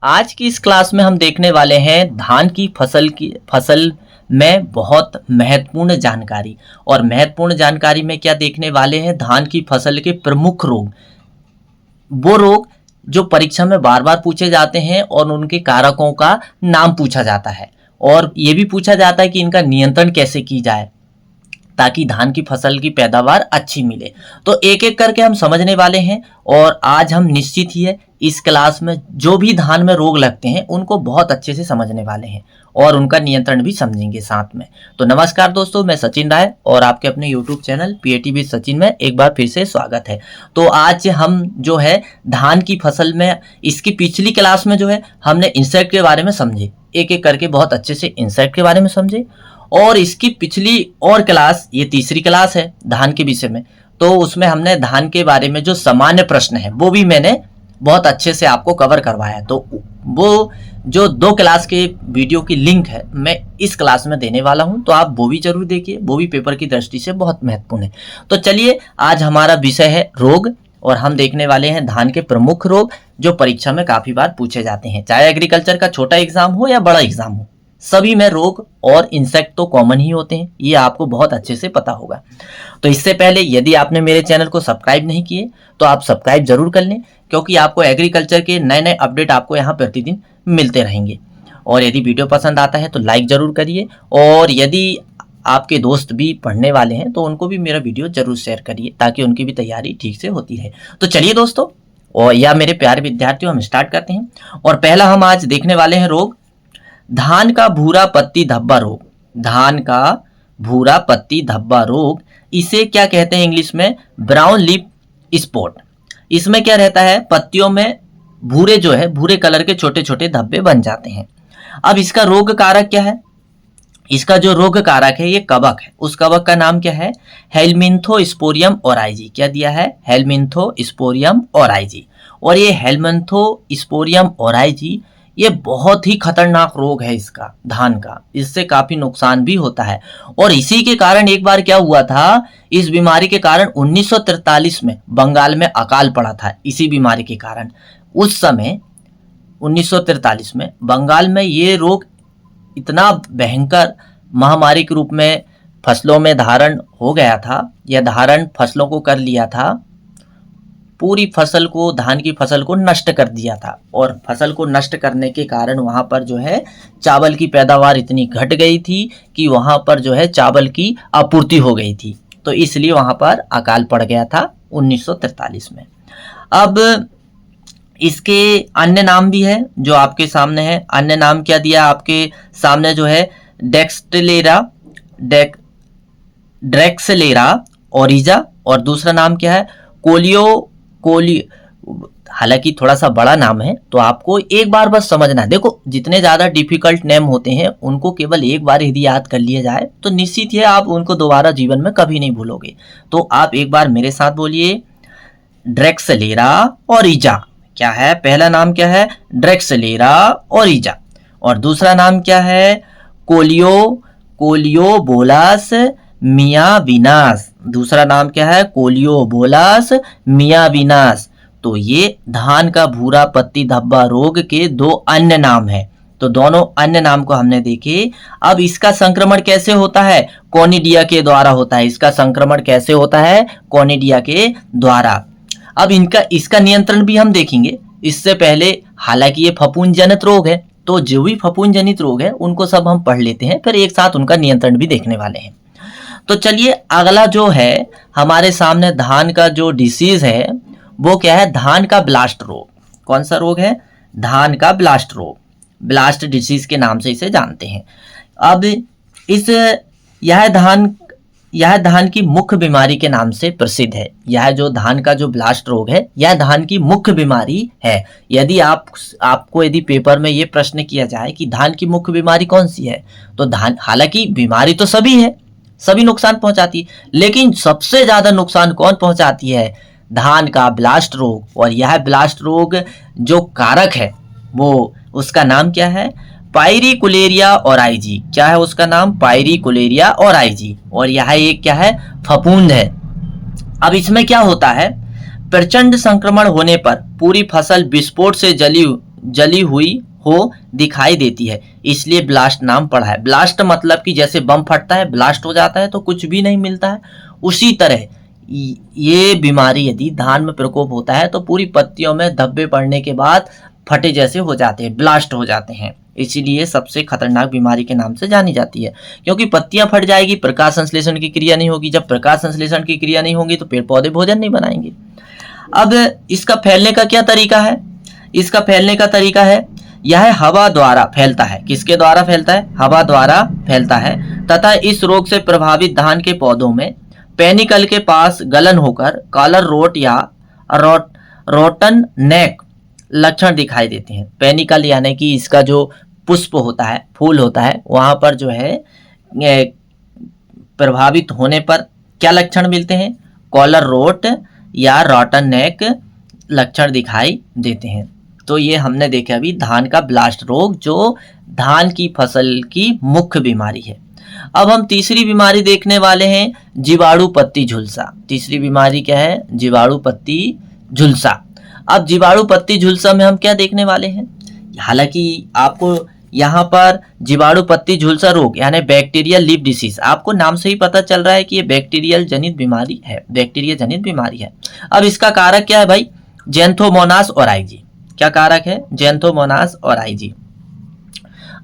आज की इस क्लास में हम देखने वाले हैं धान की फसल में बहुत महत्वपूर्ण जानकारी। और महत्वपूर्ण जानकारी में क्या देखने वाले हैं, धान की फसल के प्रमुख रोग, वो रोग जो परीक्षा में बार बार पूछे जाते हैं और उनके कारकों का नाम पूछा जाता है और ये भी पूछा जाता है कि इनका नियंत्रण कैसे की जाए ताकि धान की फसल की पैदावार अच्छी मिले। तो एक एक करके हम समझने वाले हैं और आज हम निश्चित ही है इस क्लास में जो भी धान में रोग लगते हैं उनको बहुत अच्छे से समझने वाले हैं और उनका नियंत्रण भी समझेंगे साथ में। तो नमस्कार दोस्तों, मैं सचिन राय और आपके अपने YouTube channel PAT with Sachin में एक बार फिर से स्वागत है। तो आज हम जो है धान की फसल में इसकी पिछली क्लास में जो है हमने इंसेक्ट के बारे में समझे, एक एक करके बहुत अच्छे से इंसेक्ट के बारे में समझे। और इसकी पिछली और क्लास, ये तीसरी क्लास है धान के विषय में, तो उसमें हमने धान के बारे में जो सामान्य प्रश्न है वो भी मैंने बहुत अच्छे से आपको कवर करवाया। तो वो जो 2 क्लास के वीडियो की लिंक है मैं इस क्लास में देने वाला हूं, तो आप वो भी जरूर देखिए, वो भी पेपर की दृष्टि से बहुत महत्वपूर्ण है। तो चलिए, आज हमारा विषय है रोग और हम देखने वाले हैं धान के प्रमुख रोग जो परीक्षा में काफी बार पूछे जाते हैं, चाहे एग्रीकल्चर का छोटा एग्जाम हो या बड़ा एग्जाम हो, सभी में रोग और इंसेक्ट तो कॉमन ही होते हैं, ये आपको बहुत अच्छे से पता होगा। तो इससे पहले यदि आपने मेरे चैनल को सब्सक्राइब नहीं किए तो आप सब्सक्राइब जरूर कर लें, क्योंकि आपको एग्रीकल्चर के नए नए अपडेट आपको यहाँ प्रतिदिन मिलते रहेंगे। और यदि वीडियो पसंद आता है तो लाइक जरूर करिए, और यदि आपके दोस्त भी पढ़ने वाले हैं तो उनको भी मेरा वीडियो जरूर शेयर करिए ताकि उनकी भी तैयारी ठीक से होती है। तो चलिए दोस्तों, और या मेरे प्यारे विद्यार्थियों, हम स्टार्ट करते हैं। और पहला हम आज देखने वाले हैं रोग, धान का भूरा पत्ती धब्बा रोग। धान का भूरा पत्ती धब्बा रोग, इसे क्या कहते हैं इंग्लिश में, ब्राउन लीफ स्पॉट। इसमें क्या रहता है, पत्तियों में भूरे जो है भूरे कलर के छोटे छोटे धब्बे बन जाते हैं। अब इसका रोग कारक क्या है, इसका जो रोग कारक है ये कवक है। उस कवक का नाम क्या है, हेलमिंथोस्पोरियम ओराइजी। क्या दिया है, हेलमिंथोस्पोरियम ओराइजी। और ये हेलमिंथोस्पोरियम ओराइजी ये बहुत ही खतरनाक रोग है इसका, धान का, इससे काफी नुकसान भी होता है। और इसी के कारण एक बार क्या हुआ था, इस बीमारी के कारण 1943 में बंगाल में अकाल पड़ा था। इसी बीमारी के कारण उस समय 1943 में बंगाल में ये रोग इतना भयंकर महामारी के रूप में फसलों में धारण हो गया था, यह धारण फसलों को कर लिया था, पूरी फसल को, धान की फसल को नष्ट कर दिया था। और फसल को नष्ट करने के कारण वहां पर जो है चावल की पैदावार इतनी घट गई थी कि वहां पर जो है चावल की आपूर्ति हो गई थी, तो इसलिए वहां पर अकाल पड़ गया था 1943 में। अब इसके अन्य नाम भी है जो आपके सामने है। अन्य नाम क्या दिया आपके सामने, जो है ड्रेक्सलेरा ओरिजा, और दूसरा नाम क्या है, हालांकि थोड़ा सा बड़ा नाम है तो आपको एक बार बस समझना है। देखो, जितने ज्यादा डिफिकल्ट नेम होते हैं उनको केवल एक बार यदि याद कर लिया जाए तो निश्चित है आप उनको दोबारा जीवन में कभी नहीं भूलोगे। तो आप एक बार मेरे साथ बोलिए, ड्रेक्सलेरा ओरिजा। क्या है, पहला नाम क्या है, ड्रेक्सलेरा ओरिजा, और दूसरा नाम क्या है, कोलियोबोलास मियाविनास। दूसरा नाम क्या है, कोलियोबोलास मियाविनास। तो ये धान का भूरा पत्ती धब्बा रोग के 2 अन्य नाम हैं। तो दोनों अन्य नाम को हमने देखे। अब इसका संक्रमण कैसे होता है, कोनिडिया के द्वारा होता है। इसका संक्रमण कैसे होता है, कोनिडिया के द्वारा। अब इसका नियंत्रण भी हम देखेंगे। इससे पहले, हालांकि ये फफूंद जनित रोग है, तो जो भी फफूंद जनित रोग है उनको सब हम पढ़ लेते हैं, फिर एक साथ उनका नियंत्रण भी देखने वाले हैं। तो चलिए, अगला जो है हमारे सामने धान का जो डिसीज है वो क्या है, धान का ब्लास्ट रोग। कौन सा रोग है, धान का ब्लास्ट रोग, ब्लास्ट डिसीज के नाम से इसे जानते हैं। अब यह धान की मुख्य बीमारी के नाम से प्रसिद्ध है। यह जो धान का जो ब्लास्ट रोग है यह धान की मुख्य बीमारी है। यदि आपको यदि पेपर में ये प्रश्न किया जाए कि धान की मुख्य बीमारी कौन सी है, तो धान, हालांकि बीमारी तो सभी है, सभी नुकसान पहुंचाती है, लेकिन सबसे ज्यादा नुकसान कौन पहुंचाती है, धान का ब्लास्ट रोग। और यह ब्लास्ट रोग जो कारक है वो, उसका नाम क्या है, पायरिकुलेरिया ओराइजी। क्या है उसका नाम, पायरिकुलेरिया ओराइजी। और यह एक क्या है, फफूंद है। अब इसमें क्या होता है, प्रचंड संक्रमण होने पर पूरी फसल विस्फोट से जली हुई हो दिखाई देती है, इसलिए ब्लास्ट नाम पड़ा है। ब्लास्ट मतलब कि जैसे बम फटता है, ब्लास्ट हो जाता है तो कुछ भी नहीं मिलता है, उसी तरह ये बीमारी यदि धान में प्रकोप होता है तो पूरी पत्तियों में धब्बे पड़ने के बाद फटे जैसे हो जाते हैं, ब्लास्ट हो जाते हैं। इसीलिए सबसे खतरनाक बीमारी के नाम से जानी जाती है, क्योंकि पत्तियां फट जाएगी, प्रकाश संश्लेषण की क्रिया नहीं होगी। जब प्रकाश संश्लेषण की क्रिया नहीं होगी तो पेड़ पौधे भोजन नहीं बनाएंगे। अब इसका फैलने का क्या तरीका है? इसका फैलने का तरीका है, यह हवा द्वारा फैलता है। किसके द्वारा फैलता है? हवा द्वारा फैलता है, तथा इस रोग से प्रभावित धान के पौधों में पेनिकल के पास गलन होकर कॉलर रोट या रोटन नेक लक्षण दिखाई देते हैं। पेनिकल यानी कि इसका जो पुष्प होता है, फूल होता है, वहां पर जो है प्रभावित होने पर क्या लक्षण मिलते हैं? कॉलर रोट या रॉटन नेक लक्षण दिखाई देते हैं। तो ये हमने देखा अभी धान का ब्लास्ट रोग, जो धान की फसल की मुख्य बीमारी है। अब हम तीसरी बीमारी देखने वाले हैं, जीवाणु पत्ती झुलसा। तीसरी बीमारी क्या है? जीवाणु पत्ती झुलसा। अब जीवाणु पत्ती झुलसा में हम क्या देखने वाले हैं? हालांकि आपको यहाँ पर जीवाणु पत्ती झुलसा रोग यानी बैक्टीरियल लीफ डिसीज, आपको नाम से ही पता चल रहा है कि ये बैक्टीरियल जनित बीमारी है, बैक्टीरिया जनित बीमारी है। अब इसका कारक क्या है भाई? Xanthomonas oryzae. क्या कारक है? Xanthomonas oryzae.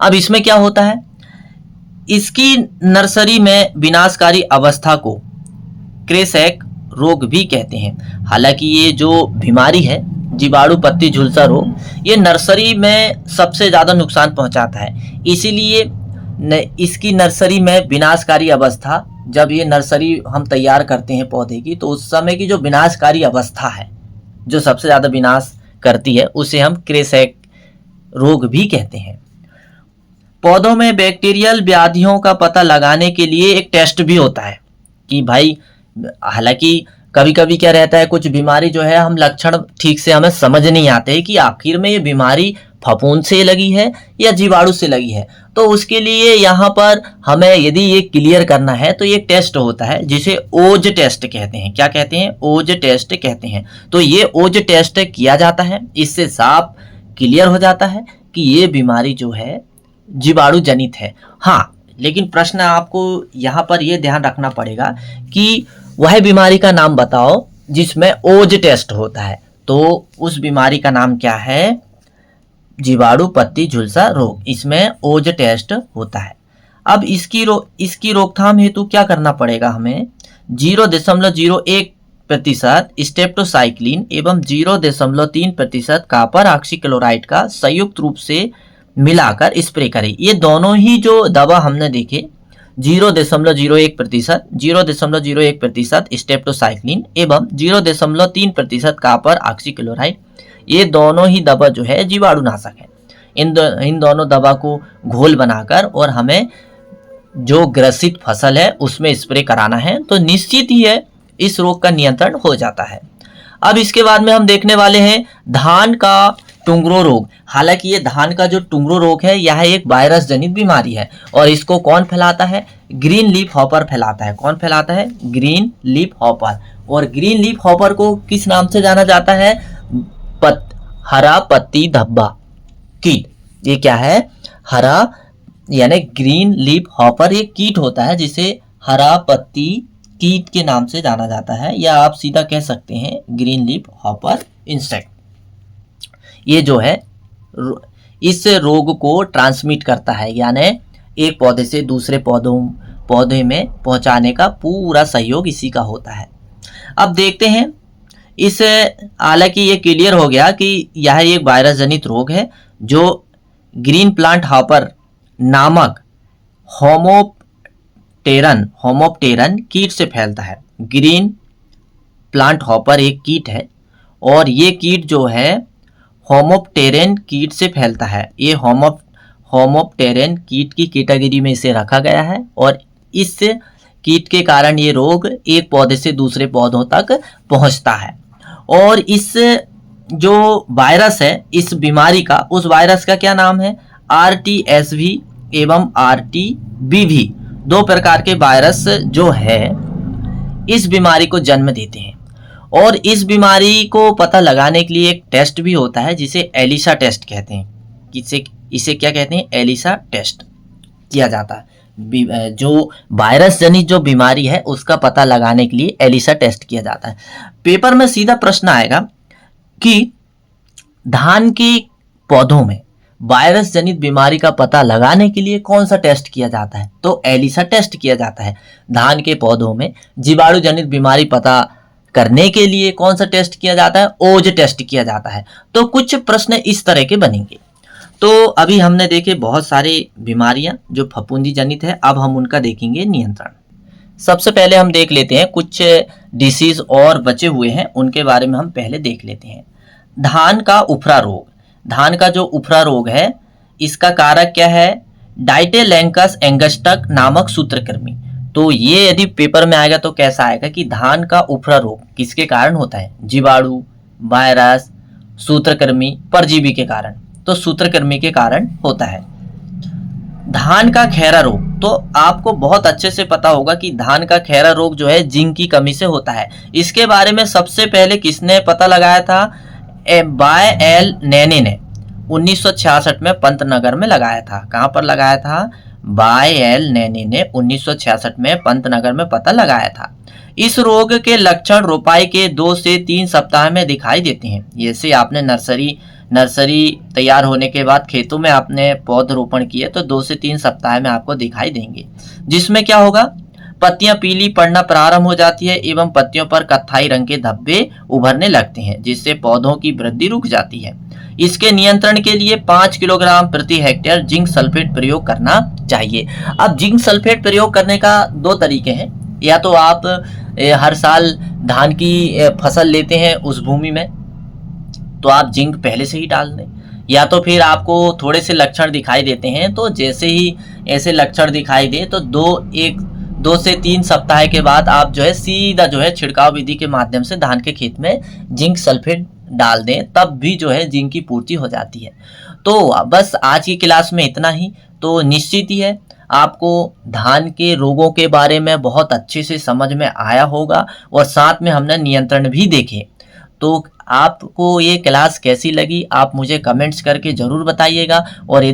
अब इसमें क्या होता है? इसकी नर्सरी में विनाशकारी अवस्था को क्रेसैक रोग भी कहते हैं। हालांकि ये जो बीमारी है जीवाणु पत्ती झुलसा रोग, ये नर्सरी में सबसे ज़्यादा नुकसान पहुंचाता है। इसीलिए इसकी नर्सरी में विनाशकारी अवस्था, जब ये नर्सरी हम तैयार करते हैं पौधे की, तो उस समय की जो विनाशकारी अवस्था है, जो सबसे ज़्यादा विनाश करती है, उसे हम क्रेसैक रोग भी कहते हैं। पौधों में बैक्टीरियल व्याधियों का पता लगाने के लिए एक टेस्ट भी होता है कि भाई, हालांकि कभी कभी क्या रहता है, कुछ बीमारी जो है हम लक्षण ठीक से हमें समझ नहीं आते कि आखिर में ये बीमारी फफूंद से लगी है या जीवाणु से लगी है। तो उसके लिए यहाँ पर हमें यदि ये क्लियर करना है तो ये टेस्ट होता है जिसे ओज टेस्ट कहते हैं। क्या कहते हैं? ओज टेस्ट कहते हैं। तो ये ओज टेस्ट किया जाता है, इससे साफ क्लियर हो जाता है कि ये बीमारी जो है जीवाणु जनित है। हाँ, लेकिन प्रश्न आपको यहाँ पर यह ध्यान रखना पड़ेगा कि वह बीमारी का नाम बताओ जिसमें ओज टेस्ट होता है। तो उस बीमारी का नाम क्या है? जीवाणु पत्ती झुलसा रोग। इसमें ओज टेस्ट होता है। अब इसकी रोकथाम हेतु क्या करना पड़ेगा हमें? 0.01% स्टेप्टोसाइक्लिन एवं 0.3% कॉपर ऑक्सीक्लोराइड का संयुक्त रूप से मिलाकर स्प्रे करें। ये दोनों ही जो दवा हमने देखे, 0.01%, 0.01% स्टेप्टोसाइक्लिन एवं 0.3% कॉपर ऑक्सीक्लोराइड, ये दोनों ही दवा जो है जीवाणुनाशक है। इन दोनों दवा को घोल बनाकर और हमें जो ग्रसित फसल है उसमें स्प्रे कराना है, तो निश्चित ही है इस रोग का नियंत्रण हो जाता है। अब इसके बाद में हम देखने वाले हैं धान का टुंगरो रोग। हालांकि ये धान का जो टुंगरो रोग है, यह एक वायरस जनित बीमारी है और इसको कौन फैलाता है? ग्रीन लीफ हॉपर फैलाता है। कौन फैलाता है? Green leaf hopper. और ग्रीन लीफ हॉपर को किस नाम से जाना जाता है? हरा पत्ती धब्बा कीट। ये क्या है? हरा यानी ग्रीन लीफ हॉपर एक कीट होता है जिसे हरा पत्ती कीट के नाम से जाना जाता है, या आप सीधा कह सकते हैं ग्रीन लीफ हॉपर इंसेक्ट। ये जो है इस रोग को ट्रांसमिट करता है, यानी एक पौधे से दूसरे पौधे में पहुंचाने का पूरा सहयोग इसी का होता है। अब देखते हैं इस, हालांकि ये क्लियर हो गया कि यह एक वायरस जनित रोग है जो ग्रीन प्लांट हॉपर नामक होमोप्टेरन कीट से फैलता है। ग्रीन प्लांट हॉपर एक कीट है और ये कीट जो है होमोप्टेरन कीट से फैलता है। ये होमोप्टेरन कीट की कैटेगरी में इसे रखा गया है और इस कीट के कारण ये रोग एक पौधे से दूसरे पौधों तक पहुंचता है। और इस जो वायरस है इस बीमारी का, उस वायरस का क्या नाम है? RTSV एवं RTBV, दो प्रकार के वायरस जो है इस बीमारी को जन्म देते हैं। और इस बीमारी को पता लगाने के लिए एक टेस्ट भी होता है जिसे एलिसा टेस्ट कहते हैं। इसे क्या कहते हैं? एलिसा टेस्ट किया जाता है। जो वायरस जनित जो बीमारी है उसका पता लगाने के लिए एलिसा टेस्ट किया जाता है। पेपर में सीधा प्रश्न आएगा कि धान के पौधों में वायरस जनित बीमारी का पता लगाने के लिए कौन सा टेस्ट किया जाता है? तो एलिसा टेस्ट किया जाता है। धान के पौधों में जीवाणु जनित बीमारी पता करने के लिए कौन सा टेस्ट किया जाता है? ओज टेस्ट किया जाता है। तो कुछ प्रश्न इस तरह के बनेंगे। तो अभी हमने देखे बहुत सारी बीमारियां जो फफूंदी जनित है, अब हम उनका देखेंगे नियंत्रण। सबसे पहले हम देख लेते हैं कुछ डिसीज और बचे हुए हैं, उनके बारे में हम पहले देख लेते हैं। धान का उफरा रोग। धान का जो उफरा रोग है इसका कारक क्या है? डाइटेलैंकस एंगस्टक नामक सूत्रकृमि। तो ये यदि पेपर में आएगा तो कैसा आएगा कि धान का उफरा रोग किसके कारण होता है? जीवाणु, वायरस, सूत्रकृमि, परजीवी के कारण। तो सूत्रकृमि के कारण होता है। धान का खैरा रोग, तो आपको बहुत अच्छे से पता होगा कि धान का खैरा रोग जो है जिंक की कमी से होता है। इसके बारे में सबसे पहले किसने पता लगाया था? बाय एल नैने ने 1966 में पंतनगर में लगाया था। कहां पर लगाया था? बाय एल नैने ने 1966 में पंतनगर में पता लगाया था। इस रोग के लक्षण रोपाई के 2 से 3 सप्ताह में दिखाई देते हैं। जैसे आपने नर्सरी तैयार होने के बाद खेतों में आपने पौधरोपण किए तो 2 से 3 सप्ताह में आपको दिखाई देंगे, जिसमें क्या होगा? पत्तियां पीली पड़ना प्रारंभ हो जाती है एवं पत्तियों पर कत्थाई रंग के धब्बे उभरने लगते हैं, जिससे पौधों की वृद्धि रुक जाती है। इसके नियंत्रण के लिए 5 किलोग्राम प्रति हेक्टेयर जिंक सल्फेट प्रयोग करना चाहिए। अब जिंक सल्फेट प्रयोग करने का 2 तरीके हैं। या तो आप हर साल धान की फसल लेते हैं उस भूमि में तो आप जिंक पहले से ही डाल दें, या तो फिर आपको थोड़े से लक्षण दिखाई देते हैं तो जैसे ही ऐसे लक्षण दिखाई दे तो 2 से 3 सप्ताह के बाद आप जो है सीधा जो है छिड़काव विधि के माध्यम से धान के खेत में जिंक सल्फेट डाल दें, तब भी जो है जिंक की पूर्ति हो जाती है। तो बस आज की क्लास में इतना ही। तो निश्चित ही है आपको धान के रोगों के बारे में बहुत अच्छे से समझ में आया होगा और साथ में हमने नियंत्रण भी देखे। तो आपको ये क्लास कैसी लगी आप मुझे कमेंट्स करके ज़रूर बताइएगा, और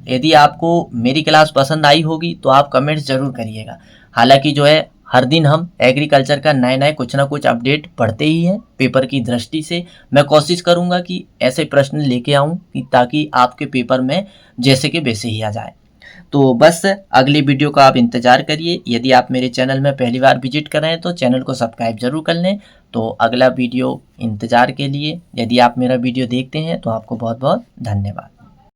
यदि आपको मेरी क्लास पसंद आई होगी तो आप कमेंट्स ज़रूर करिएगा। हालांकि जो है हर दिन हम एग्रीकल्चर का नए कुछ ना कुछ अपडेट पढ़ते ही हैं। पेपर की दृष्टि से मैं कोशिश करूंगा कि ऐसे प्रश्न लेके आऊं कि ताकि आपके पेपर में जैसे कि वैसे ही आ जाए। तो बस अगली वीडियो का आप इंतज़ार करिए। यदि आप मेरे चैनल में पहली बार विजिट कर रहे हैं तो चैनल को सब्सक्राइब जरूर कर लें। तो अगला वीडियो इंतज़ार के लिए, यदि आप मेरा वीडियो देखते हैं तो आपको बहुत बहुत धन्यवाद।